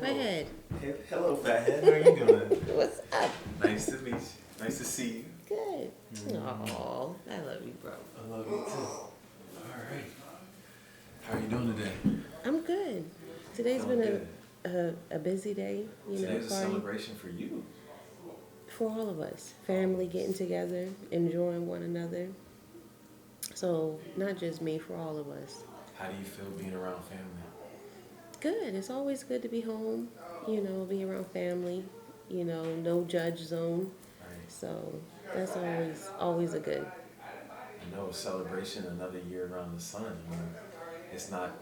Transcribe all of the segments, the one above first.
Hello. Fathead, Hello, fathead. How are you doing? what's up? Nice to meet you. Nice to see you. Good. Oh, I love you, bro. I love you too. All right. How are you doing today? I'm good. Today's Feeling been good. a busy day, Today's a party celebration for you. for all of us. Family getting together, enjoying one another. So, not just me, for all of us. How do you feel being around family? Good. It's always good to be home, be around family, no judge zone. Right. So, that's always a good. I know a celebration, another year around the sun. I mean, it's not,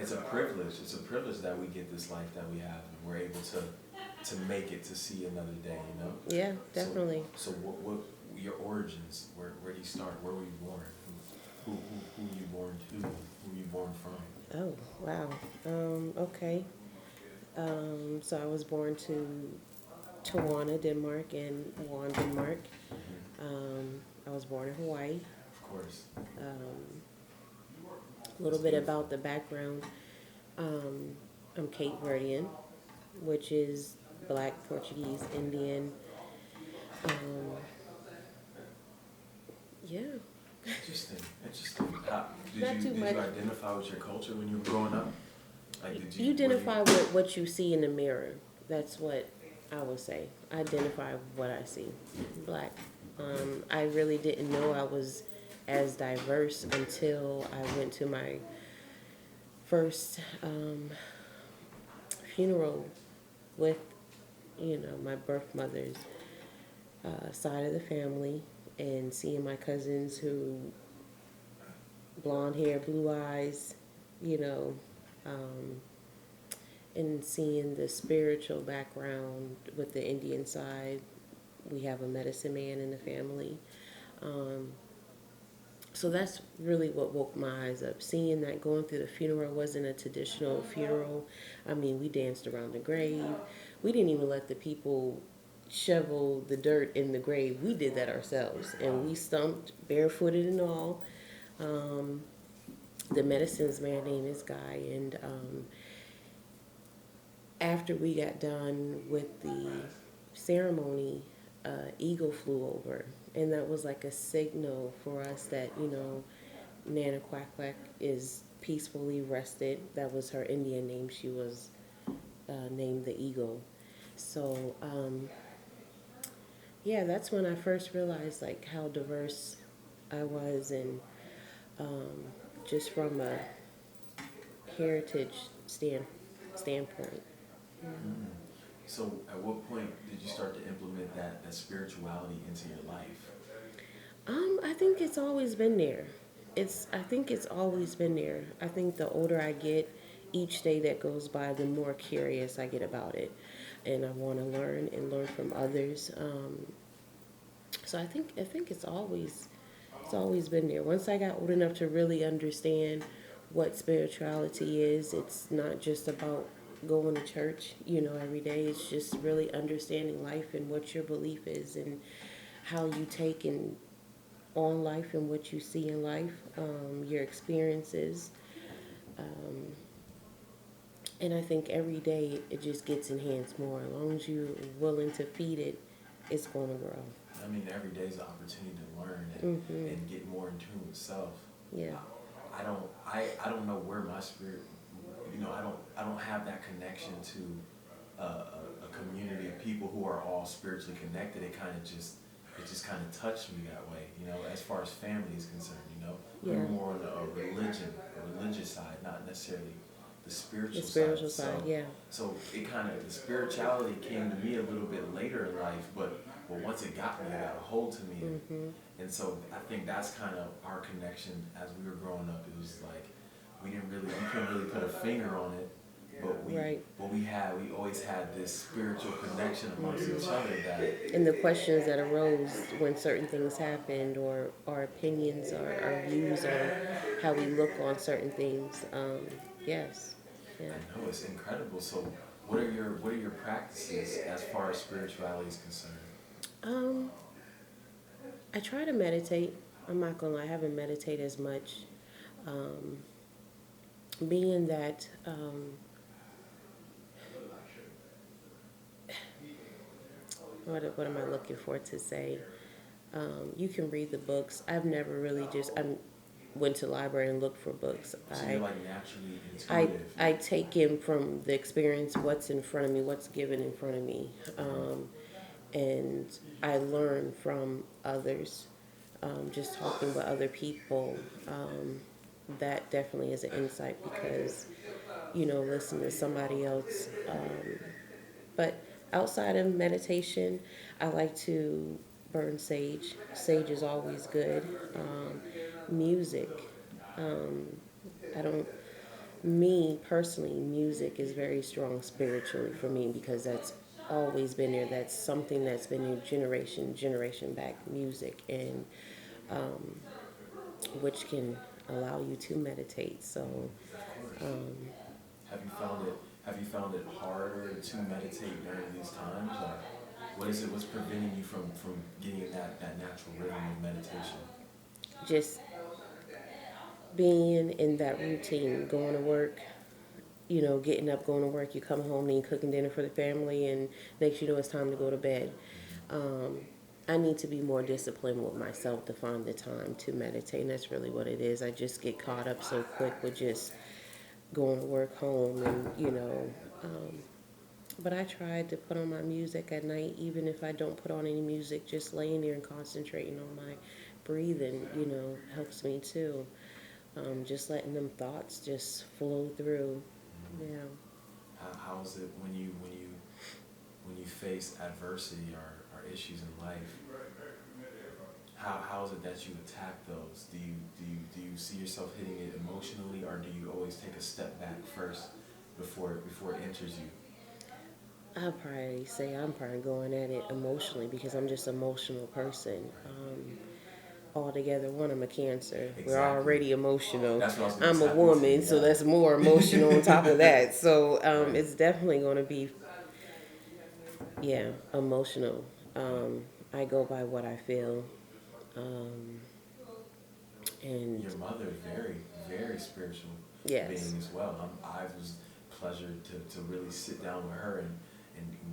it's a privilege. It's a privilege that we get this life that we have and we're able to make it to see another day, you know? Yeah, definitely. So what your origins, where do you start? Where were you born? Who were you born to? Who were you born from? Oh, wow. Okay. So I was born to Tawana, Denmark, and Juan, Denmark. I was born in Hawaii. Of course. A little bit about the background. Um, I'm Cape Verdean, which is Black, Portuguese, Indian. Um, yeah, Interesting. Interesting. How, not too did much. you identify with your culture when you were growing up? Like, You were you? identify with what you see in the mirror. That's what I would say. I identify with what I see. Black. I really didn't know I was as diverse until I went to my first funeral with, my birth mother's side of the family, and seeing my cousins who blonde hair, blue eyes, you know, um, and seeing the spiritual background with the Indian side. We have a medicine man in the family. Um, so that's really what woke my eyes up. Seeing that going through the funeral wasn't a traditional funeral. I mean, we danced around the grave. We didn't even let the people shovel the dirt in the grave. We did that ourselves. And we stumped barefooted and all. Um, the medicines man name is Guy. And after we got done with the ceremony, eagle flew over, and that was like a signal for us that Nana Quack Quack is peacefully rested. That was her Indian name. She was named the eagle. So yeah, that's when I first realized like how diverse I was, and um, just from a heritage standpoint. Mm. So, at what point did you start to implement that spirituality into your life? I think it's always been there. I think it's always been there. I think the older I get, each day that goes by, the more curious I get about it, and I want to learn and learn from others. So I think it's always been there. Once I got old enough to really understand what spirituality is, it's not just about going to church, every day. It's just really understanding life and what your belief is and how you take and on life and what you see in life, your experiences. Um, and I think every day it just gets enhanced more. As long as you're willing to feed it, it's going to grow. I mean, every day is an opportunity to learn and get more in tune with self. Yeah. I don't know where my spirit, I don't have that connection to a community of people who are all spiritually connected. It just kind of touched me that way, as far as family is concerned, Yeah. I'm more on a religious side, not necessarily the spiritual The spiritual side. side, yeah. So the spirituality came to me a little bit later in life, but once it got me, it got a hold to me. And so I think that's kind of our connection as we were growing up. It was like we couldn't really put a finger on it, but Right. we always had this spiritual connection amongst each other that, And the questions that arose when certain things happened, or our opinions, or our views on how we look on certain things. Yes. Yeah. I know it's incredible. So what are your practices as far as spirituality is concerned? Um, I try to meditate. I'm not gonna lie, I haven't meditated as much. Um, being that what am I looking for to say? You can read the books. I've never really just I went to the library and looked for books. So you're like naturally I intuitive. I take in from the experience what's in front of me, what's given in front of me, and I learn from others. Just talking with other people, that definitely is an insight because listening to somebody else. But outside of meditation, I like to burn sage. Sage is always good. Music. Um, I don't. Me personally, music is very strong spiritually for me because that's always been there. That's something that's been in generation back. Music and which can allow you to meditate. So, Of course. um, Have you found it harder to meditate during these times? Like, what is it? What's preventing you from getting in that natural rhythm of meditation? just being in that routine, going to work, getting up, going to work, you come home and you cooking dinner for the family, and next you know it's time to go to bed. Um, I need to be more disciplined with myself to find the time to meditate, and that's really what it is. I just get caught up so quick with just going to work home, and but I tried to put on my music at night, even if I don't put on any music, just laying there and concentrating on my breathing, helps me too. Just letting them thoughts just flow through. Mm-hmm. Yeah. How is it when you face adversity or issues in life? How is it that you attack those? Do you see yourself hitting it emotionally, or do you always take a step back first before it enters you? I'll probably say I'm probably going at it emotionally because I'm just an emotional person. Altogether, one, I'm a Cancer. We're Exactly. already emotional. That's what I was going to I'm a tap into. woman, so Yeah. that's more emotional on top of that. So Right. it's definitely going to be, yeah, emotional. I go by what I feel. Um, and Your mother is very spiritual yes. being as well. I was pleasured to really sit down with her and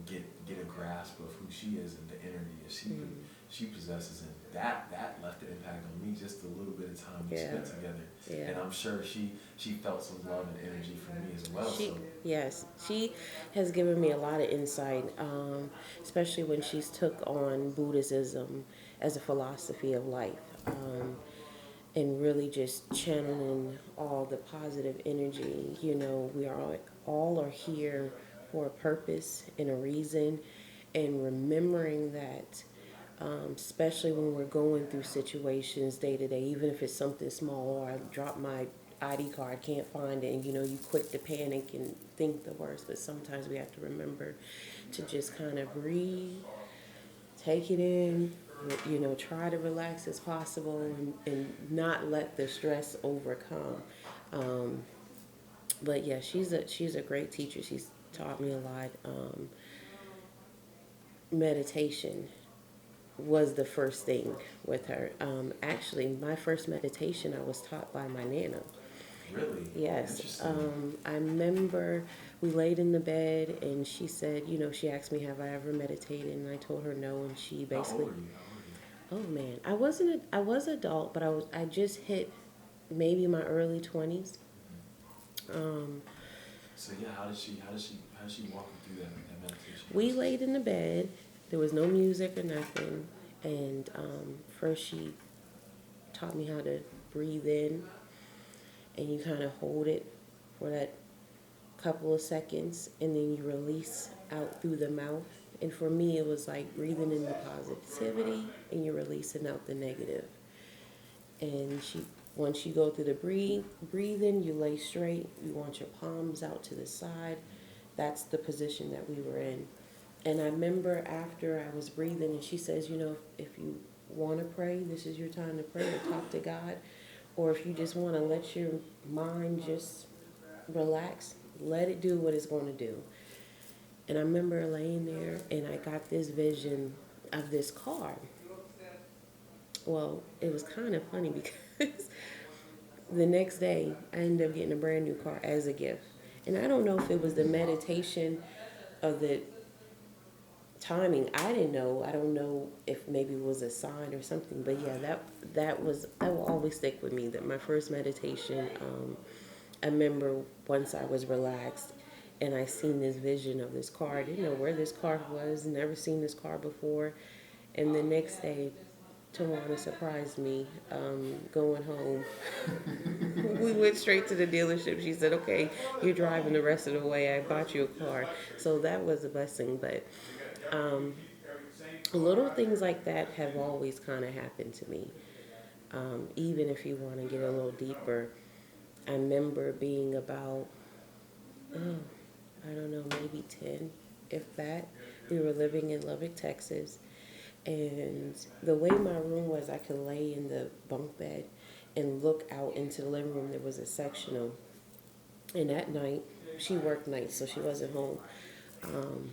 get a grasp of who she is and the energy that she possesses, and that left an impact on me. Just a little bit of time we Yeah. spent together, Yeah. and I'm sure she felt some love and energy from me as well. She, So yes, she has given me a lot of insight, especially when she's took on Buddhism as a philosophy of life, and really just channeling all the positive energy. We all are here for a purpose and a reason, and remembering that. Especially when we're going through situations day to day, even if it's something small, or I drop my ID card, can't find it, and you quick to panic and think the worst. But sometimes we have to remember to just kind of breathe, take it in, try to relax as possible, and not let the stress overcome. Um, but yeah, she's a great teacher. She's taught me a lot. Meditation was the first thing with her. Actually, my first meditation I was taught by my nana. really Yes. interesting. I remember we laid in the bed and she said, she asked me, have I ever meditated? And I told her no. And she How old basically, are you? How old are you? oh man, I was adult, but I just hit maybe my early 20s. Um, So yeah, how did she walk you through that meditation we process? laid in the bed. There was no music or nothing. And first she taught me how to breathe in, and you kind of hold it for that couple of seconds, and then you release out through the mouth. And for me, it was like breathing in the positivity and you're releasing out the negative. And once you go through the breathing, you lay straight. You want your palms out to the side. That's the position that we were in. And I remember after I was breathing, and she says, if you want to pray, this is your time to pray or talk to God. Or if you just want to let your mind just relax, let it do what it's going to do. And I remember laying there and I got this vision of this car. Well, it was kind of funny because the next day I ended up getting a brand new car as a gift. And I don't know if it was the meditation of the timing, I didn't know. I don't know if maybe it was a sign or something, but yeah, that will always stick with me. That my first meditation. I remember once I was relaxed, and I seen this vision of this car. I didn't know where this car was. Never seen this car before, and the next day, Tawana surprised me going home. We went straight to the dealership. She said, "Okay, you're driving the rest of the way. I bought you a car." So that was a blessing. But um, little things like that have always kind of happened to me. Even if you want to get a little deeper, I remember being about, oh, I don't know, maybe 10, if that. We were living in Lubbock, Texas. And the way my room was, I could lay in the bunk bed and look out into the living room. There was a sectional. And at night, she worked nights, so she wasn't home. Um,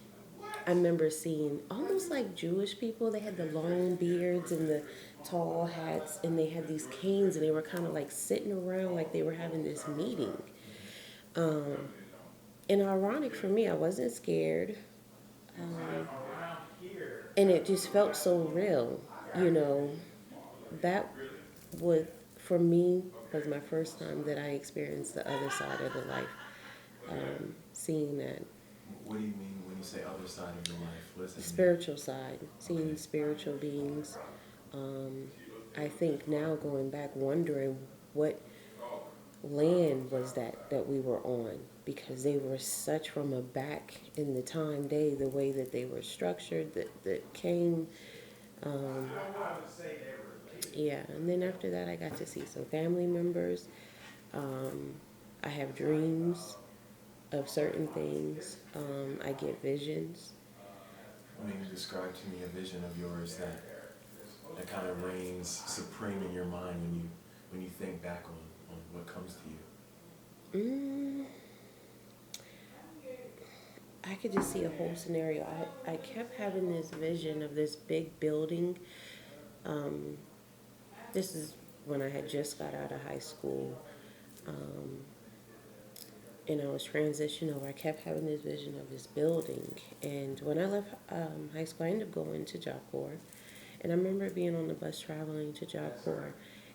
I remember seeing almost like Jewish people. They had the long beards and the tall hats, and they had these canes, and they were kind of like sitting around like they were having this meeting. Um, and ironic for me, I wasn't scared. Um, and it just felt so real, you know. That would, for me, was my first time that I experienced the other side of the life. Seeing that What do you mean when you say other side of your life? What does that mean? spiritual side, seeing spiritual beings. Um, I think now going back, wondering what land was that we were on, because they were such from a back in the time day, the way that they were structured, that came. Um, yeah, and then after that, I got to see some family members. Um, I have dreams of certain things. I get visions. Maybe describe to me a vision of yours that kind of reigns supreme in your mind when you think back on what comes to you. I could just see a whole scenario. I kept having this vision of this big building. Um, this is when I had just got out of high school. And I was transitioning over. I kept having this vision of this building. And when I left high school, I ended up going to Job Corps. And I remember being on the bus traveling to Job Corps.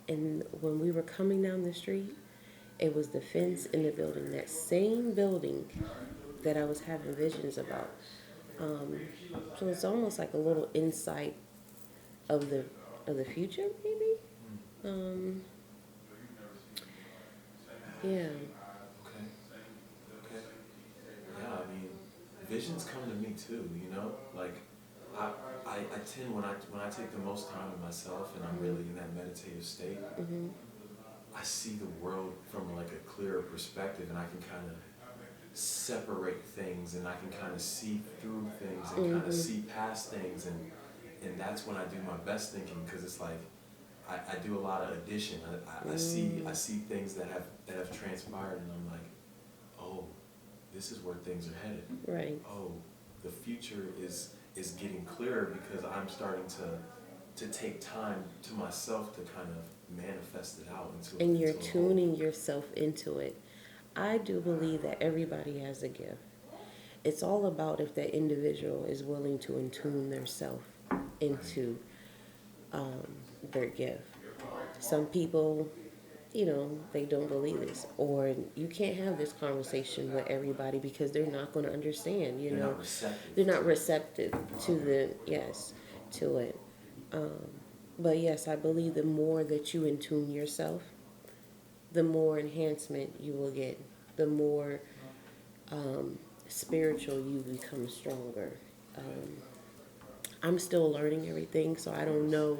And when we were coming down the street, it was the fence in the building, that same building that I was having visions about. So it's almost like a little insight of the future, maybe. Yeah. Okay. Okay. Yeah, I mean, visions come to me too, you know? Like, I tend, when I take the most time with myself and I'm really in that meditative state, I see the world from like a clearer perspective, and I can kind of separate things, and I can kind of see through things and kind of see past things, and that's when I do my best thinking, because it's like I do a lot of addition. I see things that have transpired, and I'm like, oh, this is where things are headed. Right. Oh, the future is getting clearer, because I'm starting to take time to myself to kind of manifest it out into. And you're tuning yourself into it. I do believe that everybody has a gift. It's all about if that individual is willing to attune themselves into their gift. Some people, they don't believe this, or you can't have this conversation with everybody because they're not going to understand. They're not receptive. They're not receptive to it. But yes, I believe the more that you attune yourself, the more enhancement you will get, the more spiritual you become stronger. I'm still learning everything, so I don't know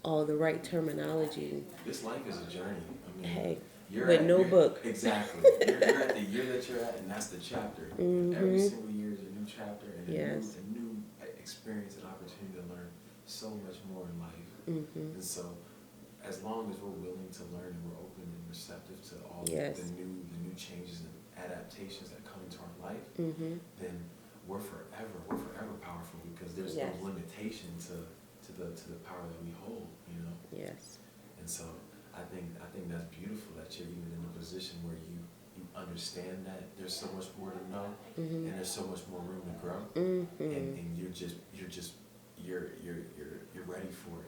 all the right terminology. This life is a journey. I mean, Hey, you're with no book. Exactly. You're at the year that you're at, and that's the chapter. Every single year is a new chapter, and a new experience and opportunity to learn so much more in life. And so, as long as we're willing to learn and we're open and receptive to all the new changes and adaptations that come into our life, then we're forever powerful, because there's no limitation to the power that we hold, Yes. And so I think that's beautiful, that you're even in a position where you understand that there's so much more to know, Mm-hmm. and there's so much more room to grow, Mm-hmm. and you're ready for it.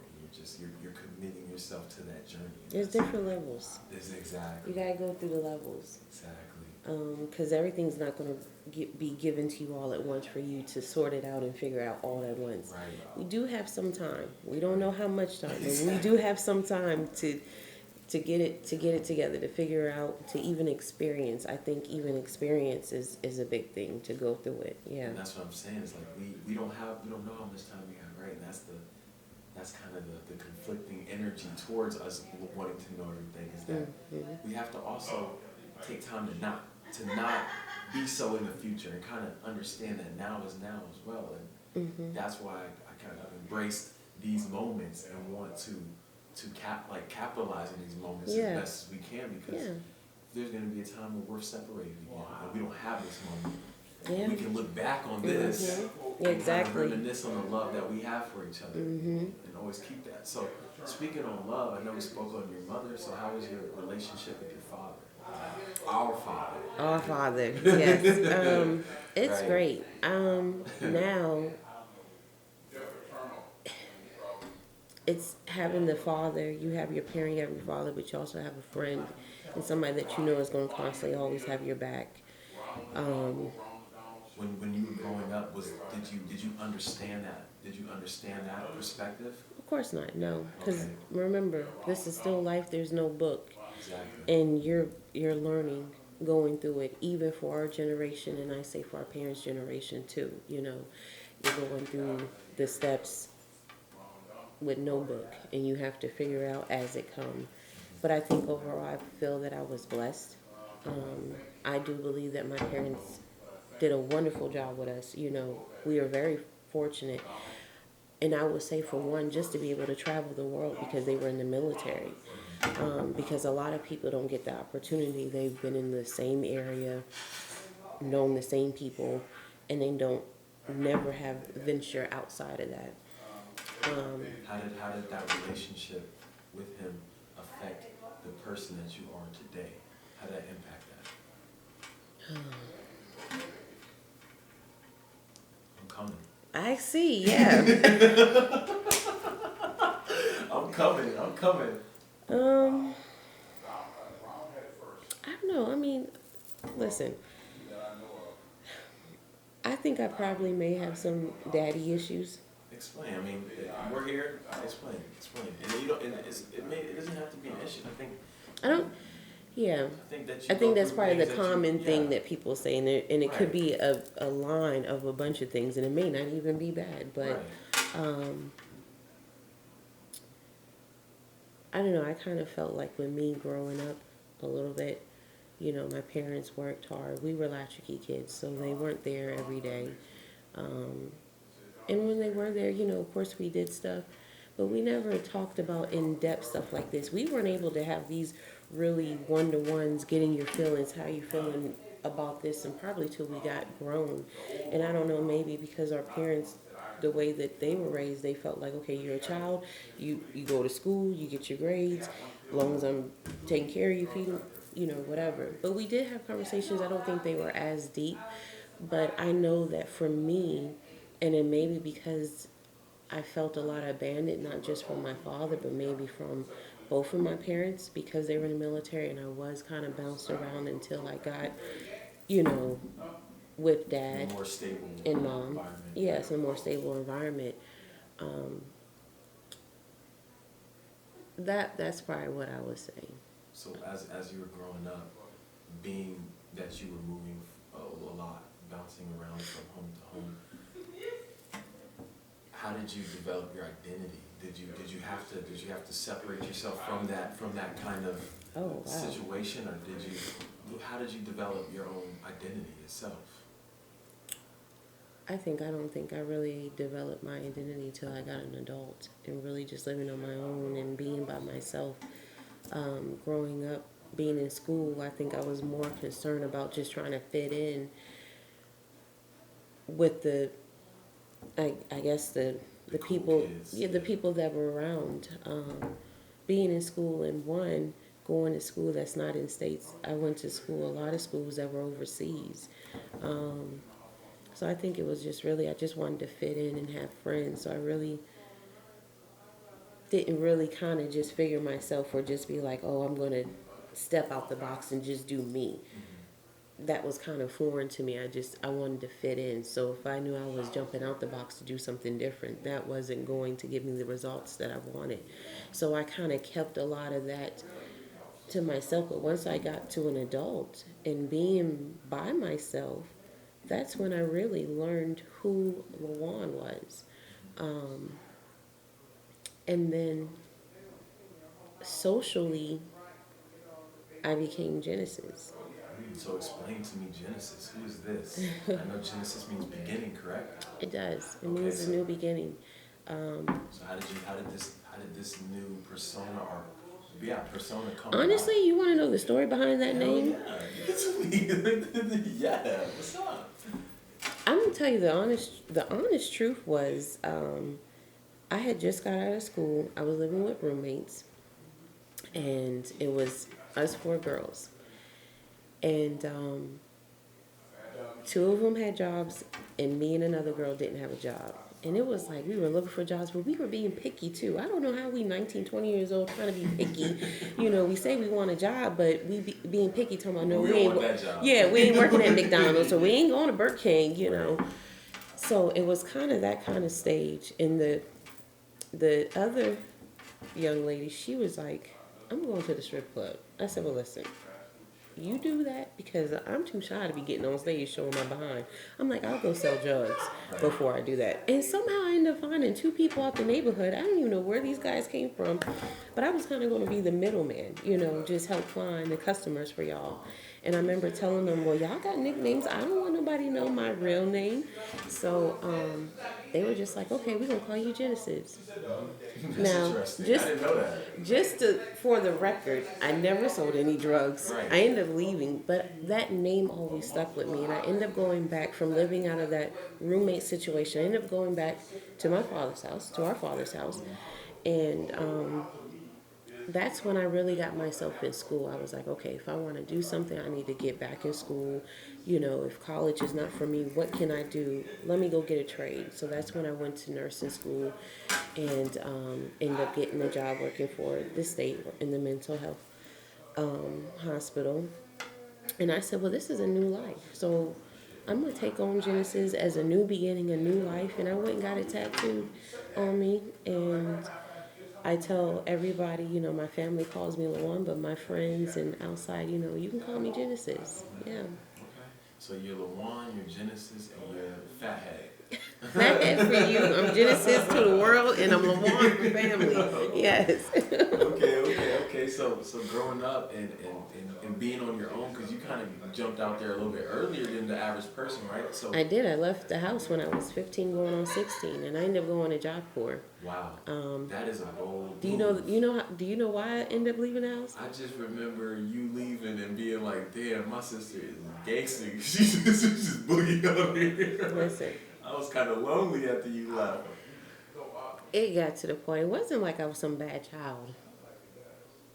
You're committing yourself to that journey. There's different levels. Is exactly. You gotta go through the levels. Exactly. Because everything's not gonna be given to you all at once for you to sort it out and figure out all at once. Right. We do have some time. We don't know how much time, but we do have some time to get it together, to figure out, to even experience. I think even experience is a big thing, to go through it. Yeah. And that's what I'm saying. It's like we don't know how much time we have, right? And that's kind of the conflicting energy towards us wanting to know everything, is that Mm-hmm. we have to also take time to not be so in the future, and kind of understand that now is now as well. And Mm-hmm. that's why I kind of embraced these moments and want to capitalize on these moments Yeah. as best as we can, because Yeah. there's going to be a time when we're separated again, and we don't have this moment. Yeah. We can look back on this Mhm. and Exactly. kind of reminisce on the love that we have for each other, Mm-hmm. and always keep that. So, speaking on love, I know we spoke on your mother, so how was your relationship with your father? Our father. Our Father, yes. It's Right. great. Now it's having the father. You have your parent, you have your father, but you also have a friend and somebody that you know is going to constantly always have your back. When you were growing up, did you understand that? Did you understand that perspective? Of course not, no, because Okay. remember, this is still life. There's no book, Exactly. and you're learning, going through it. Even for our generation, and I say for our parents' generation too. You know, you're going through the steps with no book, and you have to figure out as it comes. But I think overall, I feel that I was blessed. I do believe that my parents did a wonderful job with us. You know, we are very fortunate. And I would say, for one, just to be able to travel the world because they were in the military. Because a lot of people don't get the opportunity. They've been in the same area, known the same people, and they don't never have venture outside of that. How did that relationship with him affect the person that you are today? How did that impact that? I'm coming. I see, yeah. I'm coming. I don't know. I mean, listen, I think I probably may have some daddy issues. Explain. I mean, we're here. Explain. And you don't. And it doesn't have to be an issue. I don't, yeah. I think that I think that's probably the things that common thing yeah. that people say, and it could Right. be a line of a bunch of things, and it may not even be bad, but Right. I don't know. I kind of felt like with me growing up a little bit, you know, my parents worked hard. We were latchkey kids, so they weren't there every day. And when they were there, you know, of course we did stuff, but we never talked about in-depth stuff like this. We weren't able to have these really one-to-ones, getting your feelings, how you feeling about this, and probably till we got grown. And I don't know, maybe because our parents, the way that they were raised, they felt like, okay, you're a child, you go to school, you get your grades, as long as I'm taking care of you, feeding, you know, whatever. But we did have conversations. I don't think they were as deep, but I know that for me, and it may be because I felt a lot abandoned, not just from my father, but maybe from both of my parents, because they were in the military, and I was kind of bounced around until I got, you know, with dad More stable and mom. environment. Yes, a more stable environment. That's probably what I was saying. So as you were growing up, being that you were moving a lot, bouncing around from home to home, how did you develop your identity? Did you have to separate yourself from that kind of Oh, wow. situation, or how did you develop your own identity itself? I don't think I really developed my identity till I got an adult and really just living on my own and being by myself. Growing up, being in school, I think I was more concerned about just trying to fit in with I guess the Cool people, kids, the people that were around. Being in school, and one, going to school that's not in states. I went to school, a lot of schools that were overseas. Um, so I think it was just really, I just wanted to fit in and have friends. So I really didn't really kind of just figure myself or just be like, oh, I'm going to step out the box and just do me. That was kind of foreign to me. I wanted to fit in. So if I knew I was jumping out the box to do something different, that wasn't going to give me the results that I wanted. So I kind of kept a lot of that to myself. But once I got to an adult and being by myself, that's when I really learned who Juan was. Um, and then socially, I became Genesis. So explain to me Genesis. Who is this? I know Genesis means beginning, correct? It does. It Okay, means a new beginning. So how did this new persona or persona come Honestly, about? you want to know the story behind that Hell name? yeah, give it to me. Yeah, what's up? I'm gonna tell you the honest truth was, I had just got out of school. I was living with roommates, and it was us four girls, and two of them had jobs, and me and another girl didn't have a job. And it was like we were looking for jobs, but we were being picky too. I don't know how we 19, 20 years old trying to be picky. You know, we say we want a job, but being picky talking about no, We we don't ain't. want that job. Yeah, we ain't working at McDonald's, so we ain't going to Burger King. You know, so it was kind of that kind of stage. And the other young lady, she was like, "I'm going to the strip club." I said, "Well, listen. You do that because I'm too shy to be getting on stage showing my behind." I'm like, I'll go sell drugs before I do that. And somehow I ended up finding two people out the neighborhood. I don't even know where these guys came from, but I was kind of going to be the middleman, you know, just help find the customers for y'all. And I remember telling them, well, y'all got nicknames. I don't want nobody to know my real name. So they were just like, okay, we're going to call you Genesis. That's Now, interesting. just I didn't know that. for the record, I never sold any drugs. Right. I ended up leaving, but that name always stuck with me, and I ended up going back from living out of that roommate situation. I ended up going back to my father's house, to our father's house, and that's when I really got myself in school. I was like, okay, if I want to do something, I need to get back in school. You know, if college is not for me, what can I do? Let me go get a trade. So that's when I went to nursing school and ended up getting a job working for the state in the mental health hospital. And I said, well, this is a new life. So I'm going to take on Genesis as a new beginning, a new life. And I went and got it tattooed on me. And I tell everybody, you know, my family calls me Lawan, but my friends and outside, you know, you can call me Genesis. Yeah. Okay. So you're Lawan, you're Genesis, and you're Fathead. Fathead for you. I'm Genesis to the world, and I'm Lawan for family. Yes. Okay. So growing up and being on your own, because you kind of jumped out there a little bit earlier than the average person, right? So I did. I left the house when I was 15, going on 16, and I ended up going to Job Corps. wow, that is a bold. Do you know? Do you know why I ended up leaving the house? I just remember you leaving and being like, "Damn, my sister is gangster. She's just boogie on here." Listen, I was kind of lonely after you left. it got to the point. It wasn't like I was some bad child.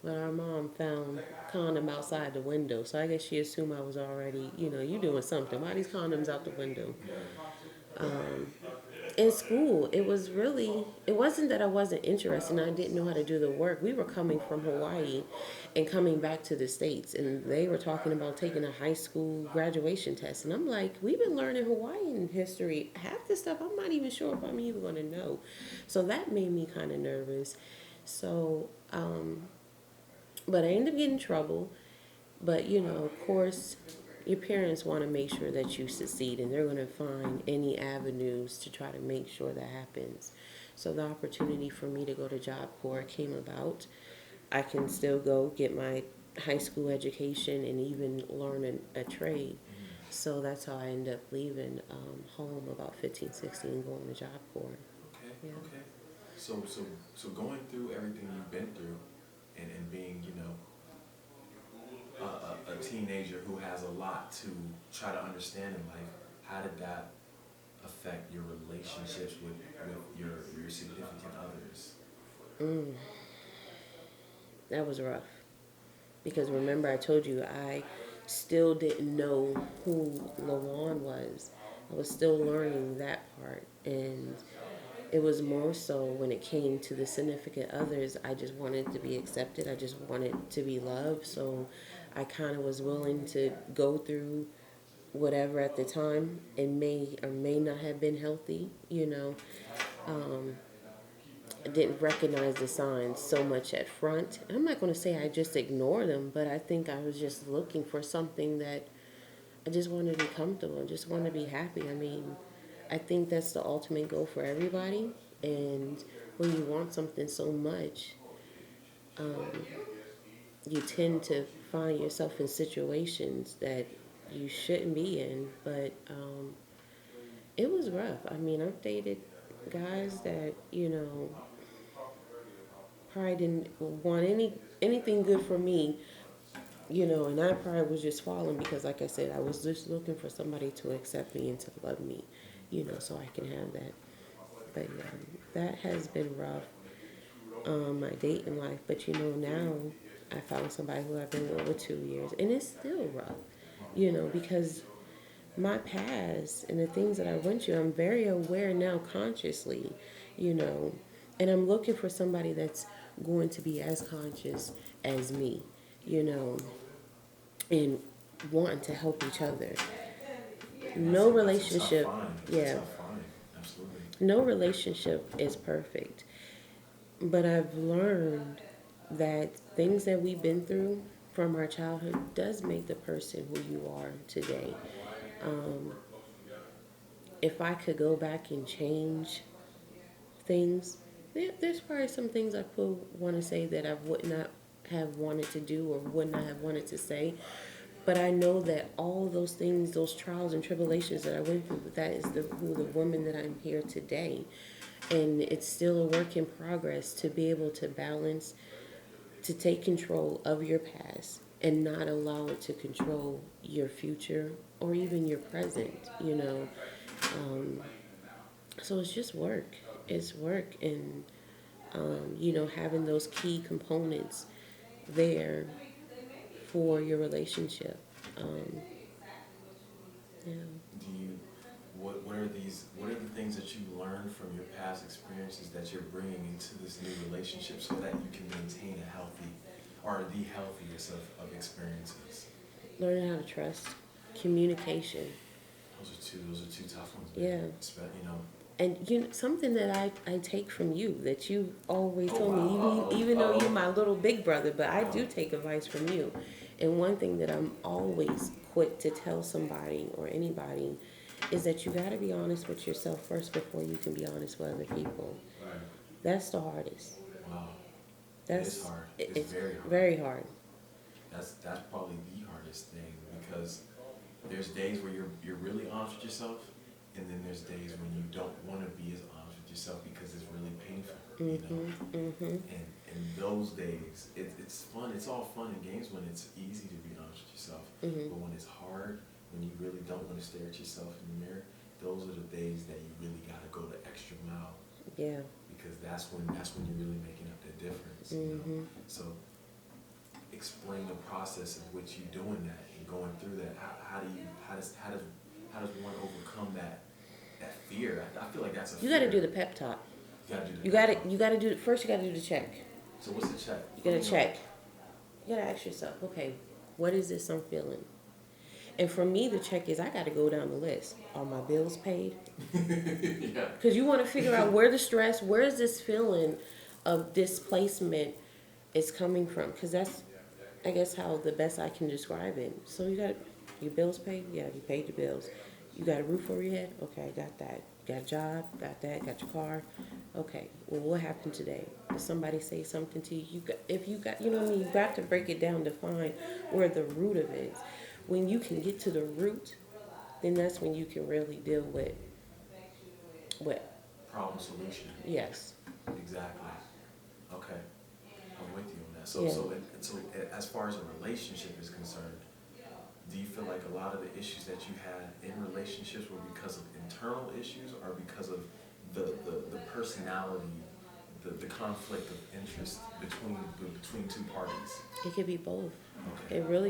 But our mom found condom outside the window, so I guess she assumed I was already, you know, you doing something. Why these condoms out the window? In school, it wasn't that I wasn't interested and I didn't know how to do the work. We were coming from Hawaii and coming back to the States, and they were talking about taking a high school graduation test. And I'm like, we've been learning Hawaiian history. Half the stuff I'm not even sure if I'm even going to know. So that made me kind of nervous. So, but I ended up getting in trouble. But, you know, of course, your parents want to make sure that you succeed, and they're going to find any avenues to try to make sure that happens. So the opportunity for me to go to Job Corps came about. I can still go get my high school education and even learn a trade. So that's how I ended up leaving home about 15, 16, going to Job Corps. Okay. Yeah. Okay. So going through everything you've been through, and being, you know, a teenager who has a lot to try to understand in life, how did that affect your relationships with your significant others? That was rough. Because remember, I told you I still didn't know who LaJuan was. I was still learning that part. And it was more so when it came to the significant others, I just wanted to be accepted. I just wanted to be loved. So I kind of was willing to go through whatever at the time. It may or may not have been healthy, you know. Um, I didn't recognize the signs so much at front. I'm not going to say I just ignored them, but I think I was just looking for something that I just wanted to be comfortable. I just wanted to be happy. I mean, I think that's the ultimate goal for everybody. And when you want something so much, um, you tend to find yourself in situations that you shouldn't be in. But it was rough. I mean, I've dated guys that, you know, probably didn't want anything good for me, you know, and I probably was just falling because, like I said, I was just looking for somebody to accept me and to love me, you know, so I can have that. But yeah, that has been rough, my dating life. But you know, now I found somebody who I've been with over 2 years, and it's still rough, you know, because my past and the things that I went through, I'm very aware now consciously, you know, and I'm looking for somebody that's going to be as conscious as me, you know, and wanting to help each other. No That's a tough relationship, find. It's a yeah, tough find. Absolutely. no relationship is perfect. But I've learned that things that we've been through from our childhood does make the person who you are today. Um, if I could go back and change things, there's probably some things I could want to say that I would not have wanted to do or would not have wanted to say. But I know that all those things, those trials and tribulations that I went through, that is the woman that I'm here today. And it's still a work in progress to be able to balance, to take control of your past and not allow it to control your future or even your present, you know. Um, so it's just work. It's work. And, you know, having those key components there for your relationship. Um, yeah. Do you, what are the things that you learned from your past experiences that you're bringing into this new relationship so that you can maintain a healthy, or the healthiest of experiences? Learning how to trust, communication. Those are two tough ones, Yeah. man. You know. And you know, something that I take from you that you always Oh told me, wow. even though you're Uh-oh. my little big brother, but I do take advice from you. And one thing that I'm always quick to tell somebody or anybody is that you got to be honest with yourself first before you can be honest with other people. Right. That's the hardest. Wow. It is That's hard. It's very hard. very hard. That's probably the hardest thing, because there's days where you're really honest with yourself, and then there's days when you don't want to be as honest with yourself because it's really painful, you know. And those days, it's fun. It's all fun and games when it's easy to be honest with yourself, but when it's hard, when you really don't want to stare at yourself in the mirror, those are the days that you really got to go the extra mile. Yeah. Because that's when you're really making up the difference. You know? So explain the process of which you doing that and going through that. How does one overcome that fear? I feel like that's a You fear. got to do the pep talk. You gotta do the You pep got talk. to you got to do first. You got to do the check. So what's the check? You got to check. You got to ask yourself, okay, what is this I'm feeling? And for me, the check is I got to go down the list. Are my bills paid? Yeah. Because you want to figure out where the stress, where is this feeling of displacement is coming from? Because that's, I guess, how the best I can describe it. So you got your bills paid? Yeah, you paid your bills. You got a roof over your head? Okay, got that. Got a job? Got that. Got your car? Okay. Well, what happened today? Did somebody say something to you? If you got, you know what I mean? You got to break it down to find where the root of it is. When you can get to the root, then that's when you can really deal with Problem solution. yes. Exactly. Okay. I'm with you on that. So Yeah. so as far as a relationship is concerned, do you feel like a lot of the issues that you had in relationships were because of internal issues or because of the personality the conflict of interest between two parties? It could be both. Okay. It really